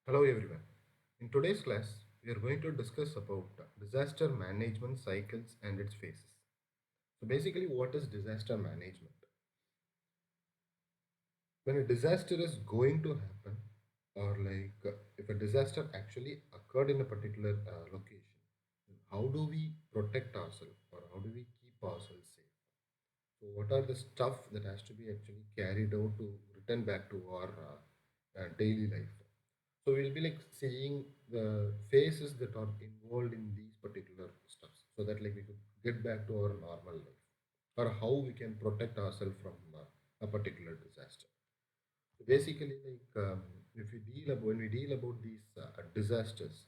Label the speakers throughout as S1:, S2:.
S1: Hello everyone. In today's class, we are going to discuss about disaster management cycles and its phases. So basically, what is disaster management? When a disaster is going to happen, or if a disaster actually occurred in a particular location, then how do we protect ourselves or how do we keep ourselves safe? So what are the stuff that has to be actually carried out to return back to our daily life? So we'll be like seeing the phases that are involved in these particular stuffs, so that like we could get back to our normal life, or how we can protect ourselves from a particular disaster. So basically, if we deal about when we deal about these disasters,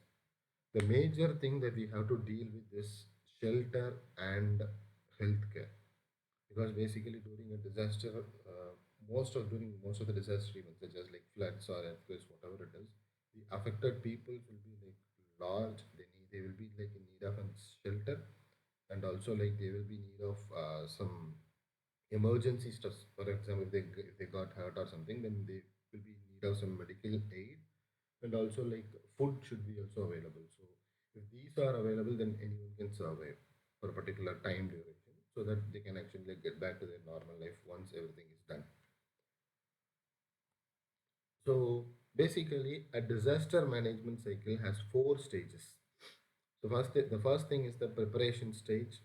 S1: the major thing that we have to deal with is shelter and healthcare, because basically during a disaster, most of the disaster events such as like floods or earthquakes, whatever it is, the affected people will be like large. They will be like in need of a shelter, and also like they will be in need of some emergency stuff. For example, if they got hurt or something, then they will be in need of some medical aid, and also like food should be also available. So if these are available, then anyone can survive for a particular time duration, so that they can actually like get back to their normal life once everything is done. So basically, a disaster management cycle has four stages. So the first thing is the preparation stage.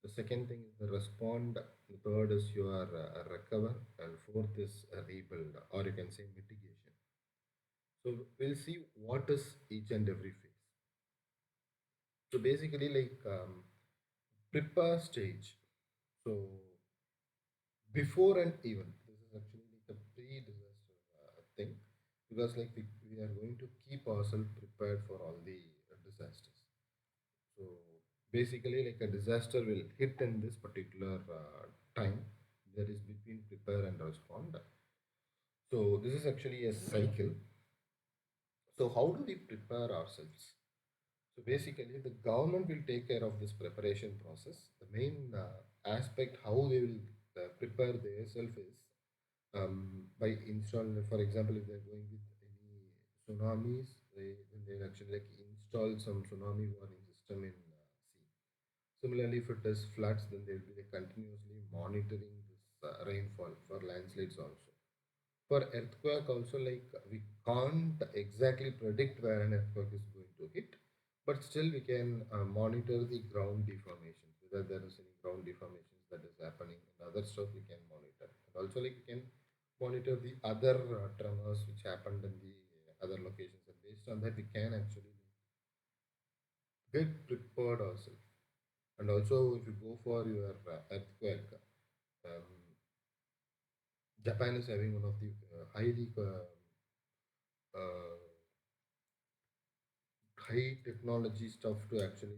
S1: The second thing is the respond. The third is your recover, and fourth is rebuild, or you can say mitigation. So we'll see what is each and every phase. So basically, prepare stage. So before and even this is actually like a pre-disaster thing, because like we are going to keep ourselves prepared for all the disasters. So basically, like a disaster will hit in this particular time that is between prepare and respond. So this is actually a cycle. So how do we prepare ourselves? So basically, the government will take care of this preparation process. The main aspect how they will prepare themselves is by installing, for example, if they're going with any tsunamis, then they'll actually like install some tsunami warning system in sea. Similarly, if it is floods, then they'll be like continuously monitoring this rainfall for landslides also. For earthquake also, like we can't exactly predict where an earthquake is going to hit, but still we can monitor the ground deformations, whether there is any ground deformations that is happening, and other stuff we can monitor. And also like we can monitor the other tremors which happened in the other locations, and based on that we can actually get prepared ourselves. And also if you go for your earthquake, um, Japan is having one of the uh, high technology stuff to actually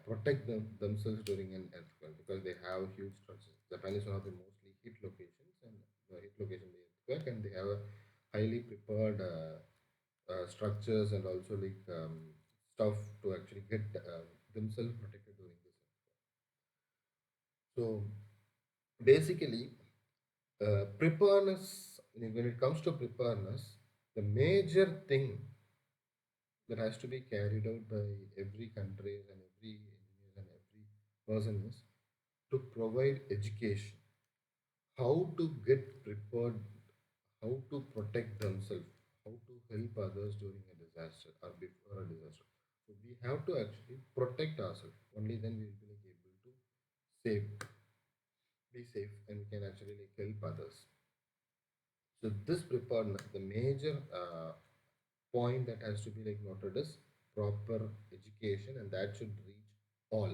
S1: protect themselves during an earthquake, because they have huge structures. Japan is one of the mostly hit locations, and the hit location the earthquake, and they have a highly prepared structures, and also stuff to actually get themselves protected during this earthquake. So basically, preparedness, when it comes to preparedness, the major thing that has to be carried out by every country and every engineer and every person is to provide education, how to get prepared, how to protect themselves, how to help others during a disaster or before a disaster. So we have to actually protect ourselves. Only then we will be like able to save, be safe, and we can actually like help others. So this preparedness, the major point that has to be like noted is proper education, and that should reach all,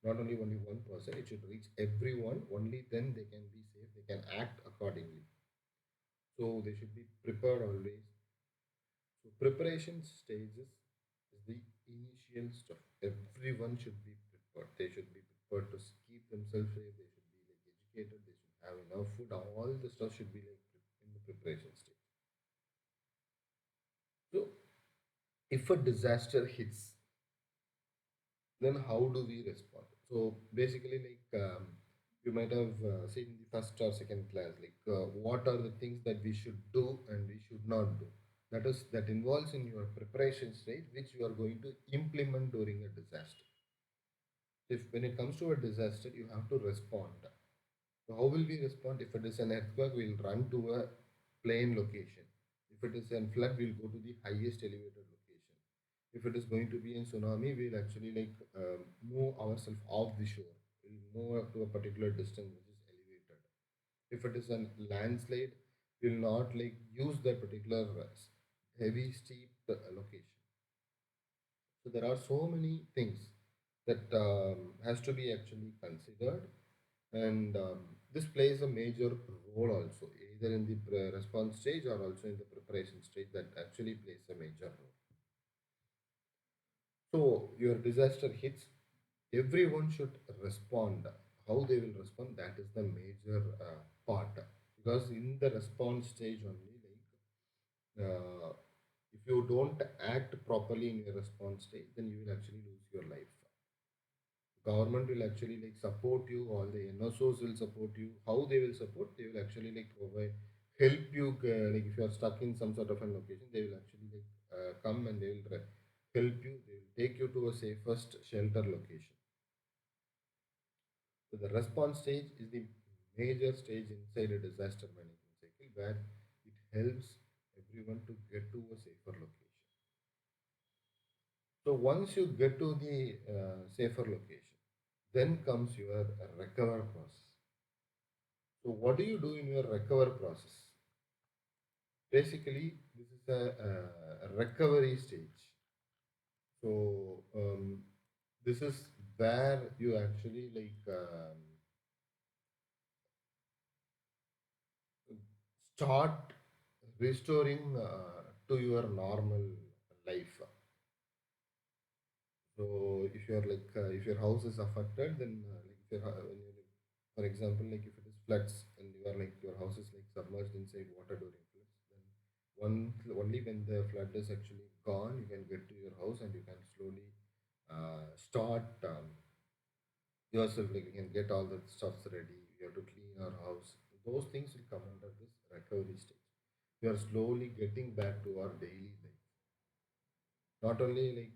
S1: not only one person. It should reach everyone. Only then they can be safe. They can act accordingly. So they should be prepared always. So preparation stages is the initial stuff. Everyone should be prepared. They should be prepared to keep themselves safe. They should be like educated. They should have enough food. All the stuff should be like in the preparation stage. So if a disaster hits, then how do we respond? So basically, you might have seen in the first or second class, what are the things that we should do and we should not do. that involves in your preparation stage, which you are going to implement during a disaster. If when it comes to a disaster, you have to respond. So how will we respond? If it is an earthquake, we'll run to a plain location. If it is a flood, we'll go to the highest elevated location. If it is going to be a tsunami, we'll actually move ourselves off the shore. We'll move up to a particular distance which is elevated. If it is a landslide, we'll not like use that particular heavy steep location. So there are so many things that has to be actually considered, and this plays a major role also, either in the response stage or also in the preparation stage. That actually plays a major role. So your disaster hits, everyone should respond. How they will respond, that is the major part, because in the response stage only, if you don't act properly in your response stage, then you will actually lose your life. Government will actually like support you, all the NSOs will support you. How they will support? They will actually like provide help you, like if you are stuck in some sort of a location, they will actually come and they will help you. They will take you to a safest shelter location. So the response stage is the major stage inside a disaster management cycle, where it helps everyone to get to a safer location. So once you get to the safer location, then comes your recover process. So what do you do in your recover process? Basically, this is a recovery stage. So this is where you actually start restoring to your normal life. So if you're if your house is affected, then if you're, when you for example, like if it is floods and you are like your house is like submerged inside water during floods, then only when the flood is actually gone, you can get to your house and you can slowly start yourself. Like you can get all the stuffs ready. You have to clean your house. Those things will come under this recovery stage. We are slowly getting back to our daily life. Not only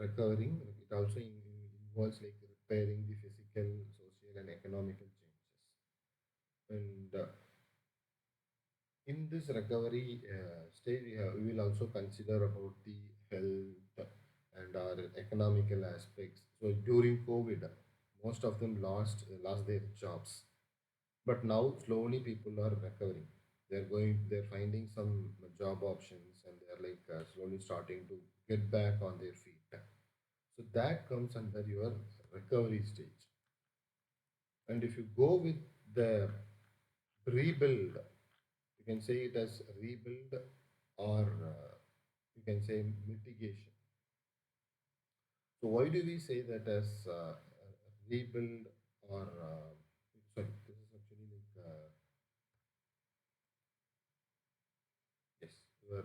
S1: recovering, it also involves like repairing the physical, social, and economical changes. And in this recovery stage, we will also consider about the health and our economical aspects. So during COVID, most of them lost their jobs, but now slowly people are recovering. They're finding some job options, and they're slowly starting to get back on their feet. So that comes under your recovery stage. And if you go with the rebuild, you can say it as rebuild, or you can say mitigation. So why do we say that as rebuild, or sorry, this is actually yes, your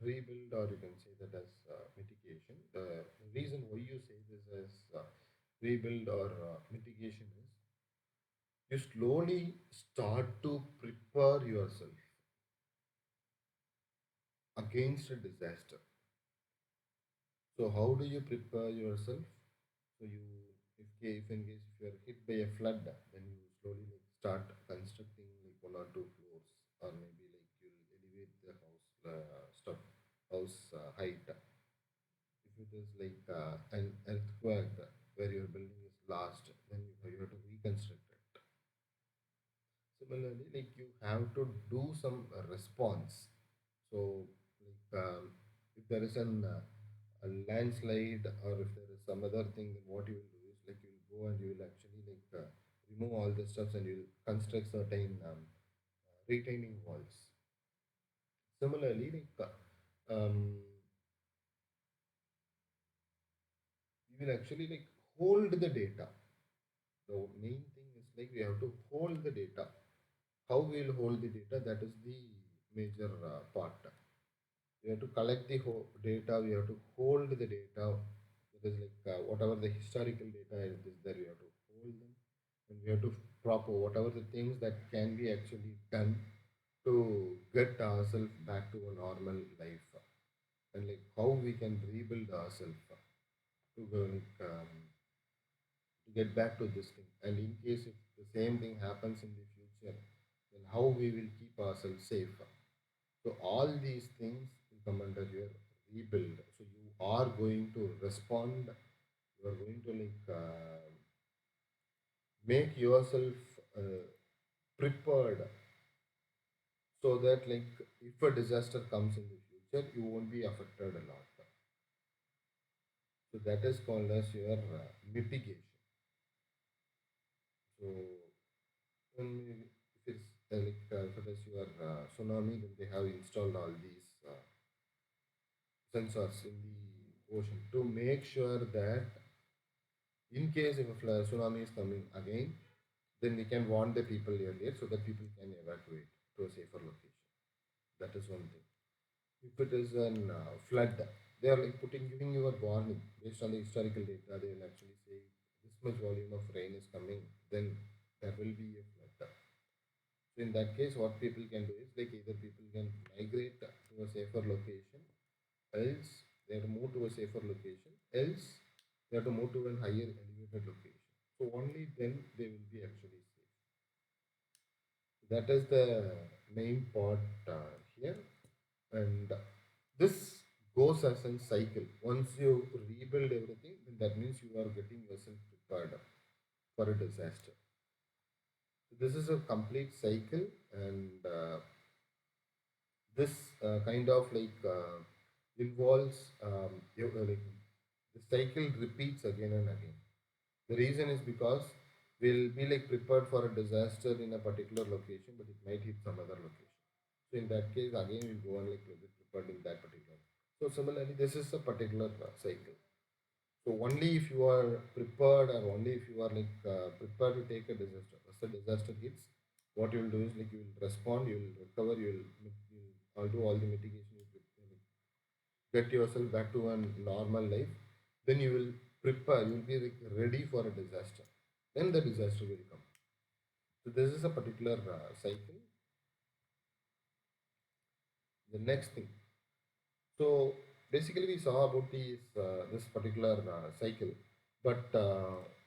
S1: rebuild, or you can say that as mitigation. The reason why you say this as rebuild or mitigation is you slowly start to prepare yourself against a disaster. So how do you prepare yourself? So you, if in case if you are hit by a flood, then you slowly start constructing like one or two floors, or maybe like you'll elevate the house stuff, house height. If it is an earthquake where your building is lost, then you have to reconstruct it. Similarly, like you have to do some response. So, if there is a landslide, or if there is some other thing, then what you will do is like you will go and you will actually remove all the stuffs, and you will construct certain retaining walls. Similarly, you will actually hold the data. The main thing is like we have to hold the data. How we will hold the data? That is the major part. We have to collect the data. We have to hold the data. It is whatever the historical data is there, we have to hold them, and we have to proper whatever the things that can be actually done to get ourselves back to a normal life, and like how we can rebuild ourselves to go, to get back to this thing. And in case if the same thing happens in the future, then how we will keep ourselves safe. So all these things will come under your rebuild. So you are going to respond. You are going to make yourself uh, prepared, so that if a disaster comes in the future, you won't be affected a lot. So that is called as your mitigation. So when if it's if it is your tsunami, then they have installed all these sensors in the ocean to make sure that in case if a tsunami is coming again, then we can warn the people earlier so that people can evacuate to a safer location. That is one thing. If it is an flood, they are giving you a warning based on the historical data. They will actually say this much volume of rain is coming, then there will be a flood. So in that case, what people can do is either people can migrate to a safer location, else they have to move to a safer location, else they have to move to a higher elevated location. So only then they will be actually safe. That is the main part here, and this goes as a cycle. Once you rebuild everything, then that means you are getting yourself prepared for a disaster. So this is a complete cycle, and this kind of involves the cycle repeats again and again. The reason is because we'll be prepared for a disaster in a particular location, but it might hit some other location. So in that case, again we'll go on to be prepared in that particular. So similarly, this is a particular cycle. So only if you are prepared, or only if you are prepared to take a disaster, as the disaster hits, what you will do is you will respond, you will recover, you will do all the mitigation, you will get yourself back to a normal life. Then you will prepare, you will be ready for a disaster. Then the disaster will come. So this is a particular cycle. The next thing. So basically, we saw about this particular cycle, but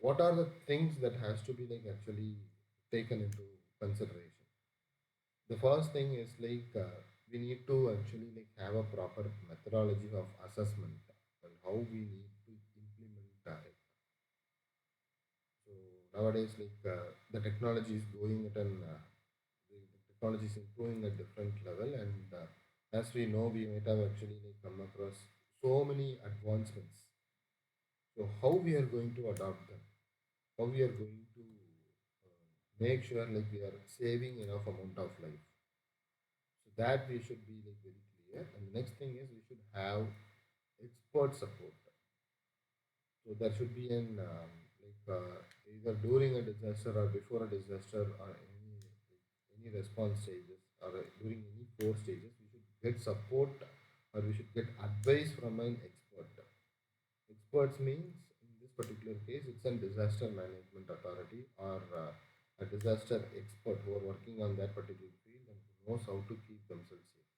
S1: what are the things that has to be actually taken into consideration? The first thing is we need to actually have a proper methodology of assessment and how we need to implement it. So nowadays, the technology is going at an the technology is improving at different level, and as we know, we might have actually come across so many advancements. So how we are going to adopt them? How we are going to make sure we are saving enough amount of life? So that we should be very clear. And the next thing is we should have expert support. So there should be an either during a disaster or before a disaster, or any response stages, or during any four stages, we should get support, or we should get advice from an expert. Experts means in this particular case, it's a disaster management authority, or a disaster expert who are working on that particular field and who knows how to keep themselves safe.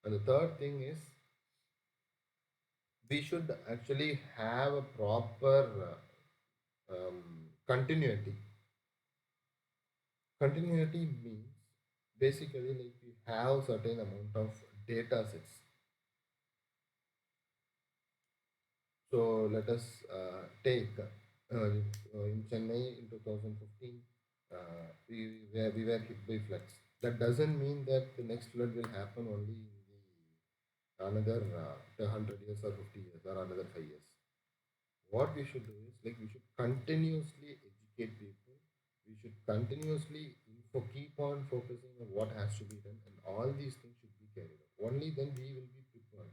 S1: And the third thing is we should actually have a proper continuity. Continuity means basically we have certain amount of data sets. So let us take in Chennai in 2015, we were hit by floods. That doesn't mean that the next flood will happen only in the another 100 years or 50 years or another 5 years. What we should do is we should continuously educate people. We should continuously keep on focusing on what has to be done, and all these things should be carried out. Only then we will be prepared.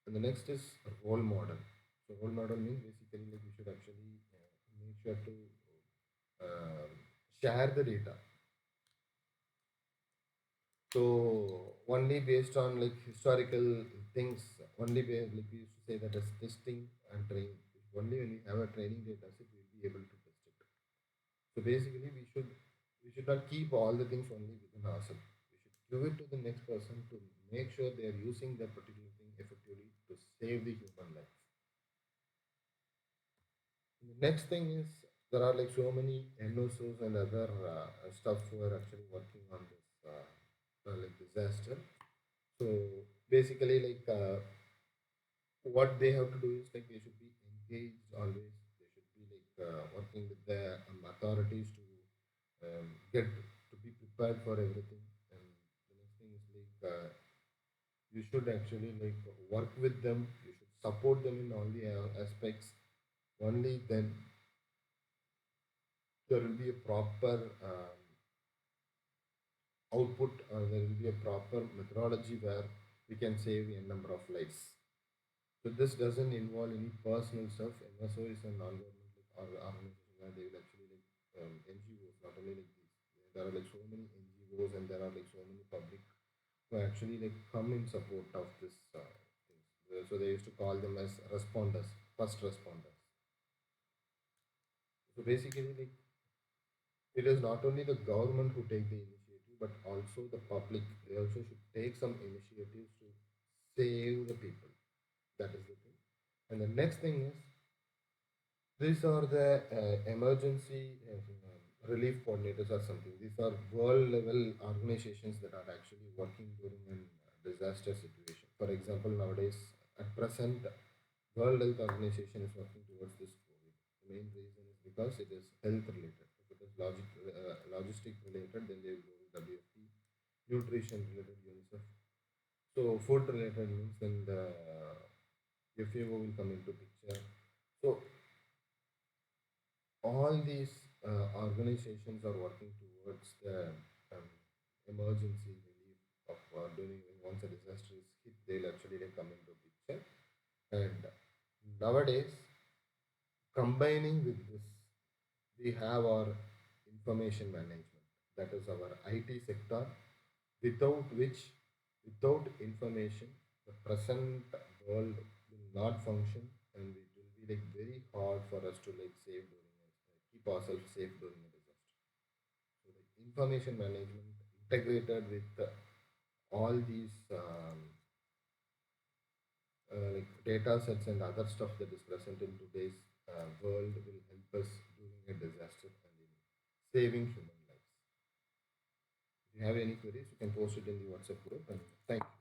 S1: And the next is role model. So role model means basically we should actually make sure to uh, share the data. So only based on historical things, only we used to say that as testing and training. Only when we have a training data set, we will be able to test it. So basically, we should not keep all the things only within ourselves. We should give it to the next person to make sure they are using that particular thing effectively to save the human life. The next thing is there are like so many NOCs and other stuff who are actually working on this like disaster. So basically, like what they have to do is like they should be engaged always. They should be like working with the authorities to get to be prepared for everything. And the next thing is like you should actually like work with them. You should support them in all the aspects. Only then there will be a proper output, or there will be a proper methodology where we can save a number of lives. So this doesn't involve any personal stuff. MSO is a non-governmental organization where they will actually like NGOs, not only like these. There are like so many NGOs and there are like so many public who actually like come in support of this things. So they used to call them as responders, first responders. So basically, like it is not only the government who take the initiative, but also the public. They also should take some initiatives to save the people. That is the thing. And the next thing is these are the emergency relief coordinators or something. These are world level organizations that are actually working during a disaster situation. For example, nowadays, at present, World Health Organization is working towards this COVID. The main reason is because it is health related. If it is logistic related, then they will go with WFP. Nutrition related, UNICEF. So food related means then the FAO will come into picture. So all these organizations are working towards the um, emergency relief of during once a disaster is hit, they'll actually like, come into picture. And nowadays, combining with this, we have our information management. That is our IT sector, without which, without information, the present world will not function, and it will be like very hard for us to like save during a, keep ourselves safe during a disaster. So the information management integrated with all these like data sets and other stuff that is present in today's world will help us during a disaster and in saving human lives. If you have any queries, you can post it in the WhatsApp group. And thank you.